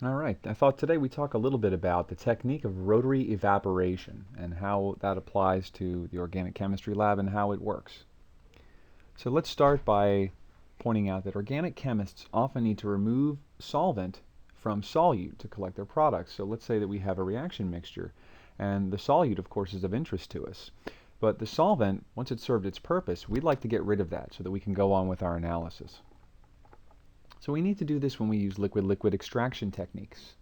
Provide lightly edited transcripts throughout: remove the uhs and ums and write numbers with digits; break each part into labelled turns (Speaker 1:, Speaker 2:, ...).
Speaker 1: All right, I thought today we talk a little bit about the technique of rotary evaporation and how that applies to the organic chemistry lab and how it works. So let's start by pointing out that organic chemists often need to remove solvent from solute to collect their products. So let's say that we have a reaction mixture, and the solute, of course, is of interest to us. But the solvent, once it's served its purpose, we'd like to get rid of that so that we can go on with our analysis. So we need to do this when we use liquid-liquid extraction techniques.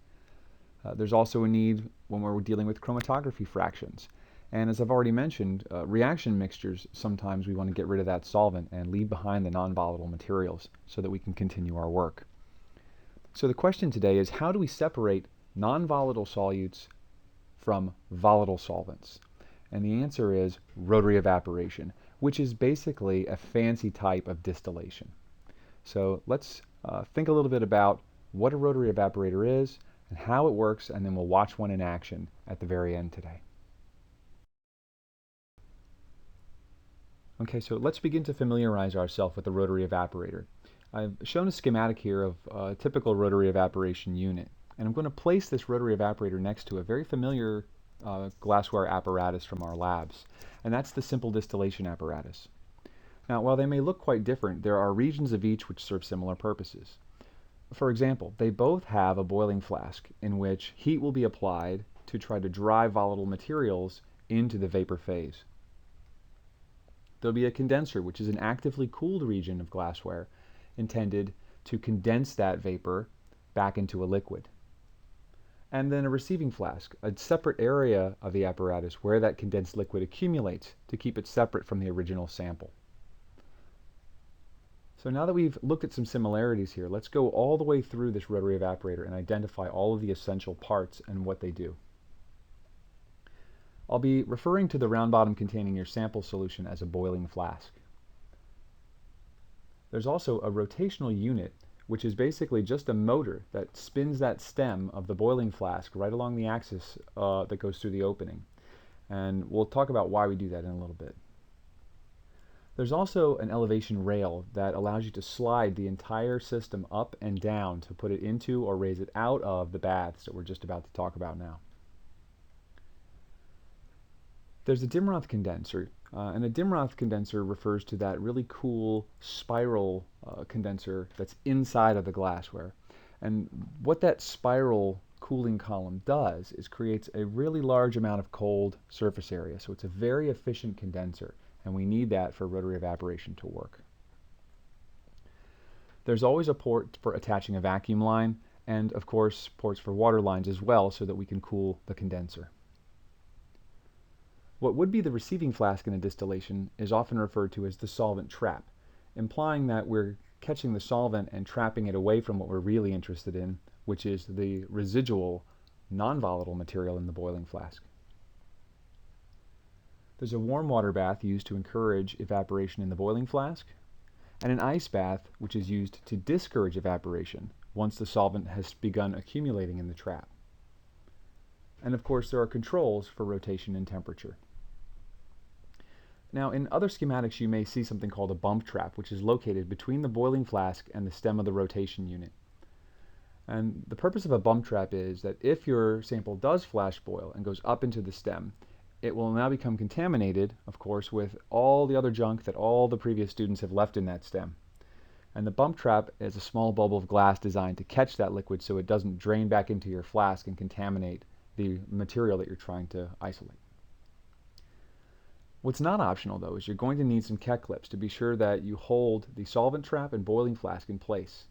Speaker 1: There's also a need when we're dealing with chromatography fractions. And as I've already mentioned, reaction mixtures, sometimes we want to get rid of that solvent and leave behind the non-volatile materials so that we can continue our work. So the question today is, how do we separate non-volatile solutes from volatile solvents? And the answer is rotary evaporation, which is basically a fancy type of distillation. So let's think a little bit about what a rotary evaporator is and how it works, and then we'll watch one in action at the very end today. Okay, so let's begin to familiarize ourselves with the rotary evaporator. I've shown a schematic here of a typical rotary evaporation unit, and I'm going to place this rotary evaporator next to a very familiar glassware apparatus from our labs, and that's the simple distillation apparatus. Now, while they may look quite different, there are regions of each which serve similar purposes. For example, they both have a boiling flask in which heat will be applied to try to drive volatile materials into the vapor phase. There'll be a condenser, which is an actively cooled region of glassware intended to condense that vapor back into a liquid. And then a receiving flask, a separate area of the apparatus where that condensed liquid accumulates to keep it separate from the original sample. So now that we've looked at some similarities here, let's go all the way through this rotary evaporator and identify all of the essential parts and what they do. I'll be referring to the round bottom containing your sample solution as a boiling flask. There's also a rotational unit, which is basically just a motor that spins that stem of the boiling flask right along the axis that goes through the opening. And we'll talk about why we do that in a little bit. There's also an elevation rail that allows you to slide the entire system up and down to put it into or raise it out of the baths that we're just about to talk about now. There's a Dimroth condenser, and a Dimroth condenser refers to that really cool spiral condenser that's inside of the glassware. And what that spiral cooling column does is creates a really large amount of cold surface area. So it's a very efficient condenser, and we need that for rotary evaporation to work. There's always a port for attaching a vacuum line, and of course ports for water lines as well so that we can cool the condenser. What would be the receiving flask in a distillation is often referred to as the solvent trap, implying that we're catching the solvent and trapping it away from what we're really interested in, which is the residual non-volatile material in the boiling flask. There's a warm water bath used to encourage evaporation in the boiling flask, and an ice bath which is used to discourage evaporation once the solvent has begun accumulating in the trap. And of course there are controls for rotation and temperature. Now in other schematics you may see something called a bump trap, which is located between the boiling flask and the stem of the rotation unit. And the purpose of a bump trap is that if your sample does flash boil and goes up into the stem, it will now become contaminated, of course, with all the other junk that all the previous students have left in that stem. And the bump trap is a small bubble of glass designed to catch that liquid so it doesn't drain back into your flask and contaminate the material that you're trying to isolate. What's not optional though is you're going to need some Keck clips to be sure that you hold the solvent trap and boiling flask in place.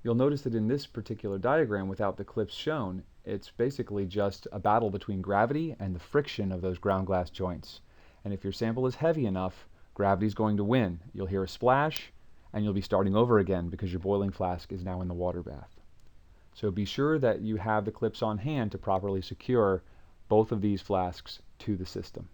Speaker 1: You'll notice that in this particular diagram, without the clips shown, it's basically just a battle between gravity and the friction of those ground glass joints. And if your sample is heavy enough, gravity's going to win. You'll hear a splash, and you'll be starting over again because your boiling flask is now in the water bath. So be sure that you have the clips on hand to properly secure both of these flasks to the system.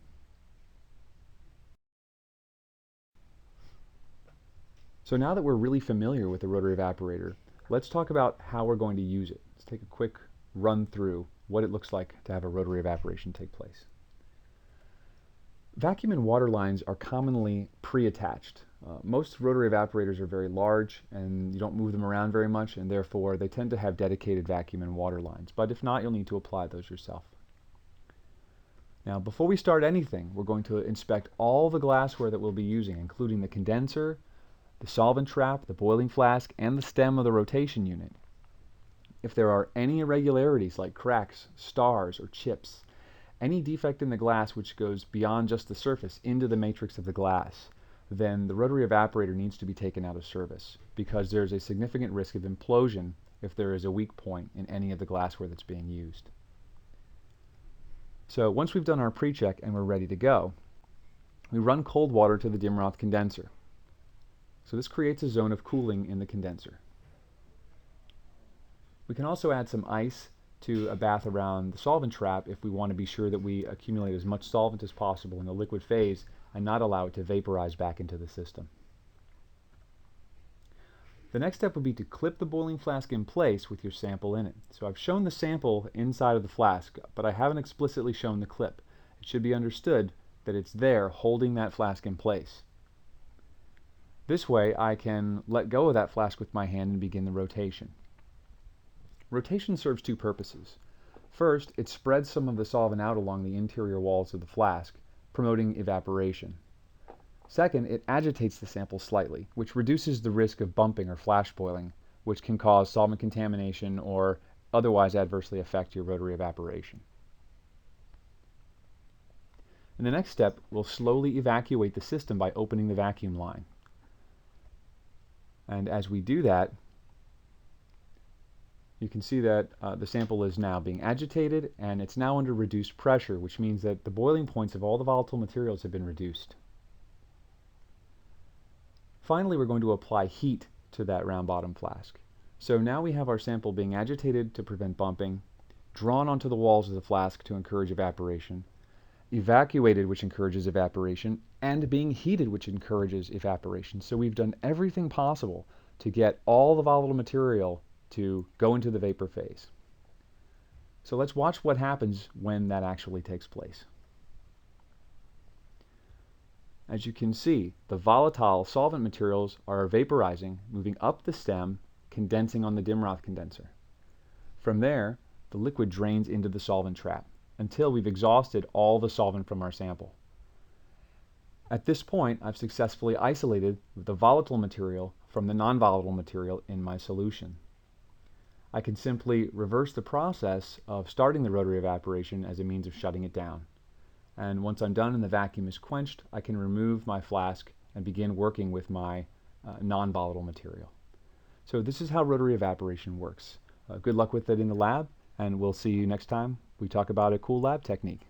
Speaker 1: So now that we're really familiar with the rotary evaporator, let's talk about how we're going to use it. Let's take a quick run through what it looks like to have a rotary evaporation take place. Vacuum and water lines are commonly pre-attached. Most rotary evaporators are very large and you don't move them around very much, and therefore they tend to have dedicated vacuum and water lines. But if not, you'll need to apply those yourself. Now, before we start anything, we're going to inspect all the glassware that we'll be using, including the condenser, the solvent trap, the boiling flask, and the stem of the rotation unit. If there are any irregularities like cracks, stars, or chips, any defect in the glass which goes beyond just the surface into the matrix of the glass, then the rotary evaporator needs to be taken out of service, because there's a significant risk of implosion if there is a weak point in any of the glassware that's being used. So once we've done our pre-check and we're ready to go, we run cold water to the Dimroth condenser. So this creates a zone of cooling in the condenser. We can also add some ice to a bath around the solvent trap if we want to be sure that we accumulate as much solvent as possible in the liquid phase and not allow it to vaporize back into the system. The next step would be to clip the boiling flask in place with your sample in it. So I've shown the sample inside of the flask, but I haven't explicitly shown the clip. It should be understood that it's there holding that flask in place. This way I can let go of that flask with my hand and begin the rotation. Rotation serves two purposes. First, it spreads some of the solvent out along the interior walls of the flask, promoting evaporation. Second, it agitates the sample slightly, which reduces the risk of bumping or flash boiling, which can cause solvent contamination or otherwise adversely affect your rotary evaporation. In the next step, we'll slowly evacuate the system by opening the vacuum line. And as we do that, you can see that the sample is now being agitated and it's now under reduced pressure, which means that the boiling points of all the volatile materials have been reduced. Finally, we're going to apply heat to that round bottom flask. So now we have our sample being agitated to prevent bumping, drawn onto the walls of the flask to encourage evaporation, evacuated, which encourages evaporation, and being heated, which encourages evaporation. So we've done everything possible to get all the volatile material to go into the vapor phase. So let's watch what happens when that actually takes place. As you can see, the volatile solvent materials are vaporizing, moving up the stem, condensing on the Dimroth condenser. From there, the liquid drains into the solvent trap until we've exhausted all the solvent from our sample. At this point, I've successfully isolated the volatile material from the non-volatile material in my solution. I can simply reverse the process of starting the rotary evaporation as a means of shutting it down. And once I'm done and the vacuum is quenched, I can remove my flask and begin working with my non-volatile material. So this is how rotary evaporation works. Good luck with it in the lab, and we'll see you next time we talk about a cool lab technique.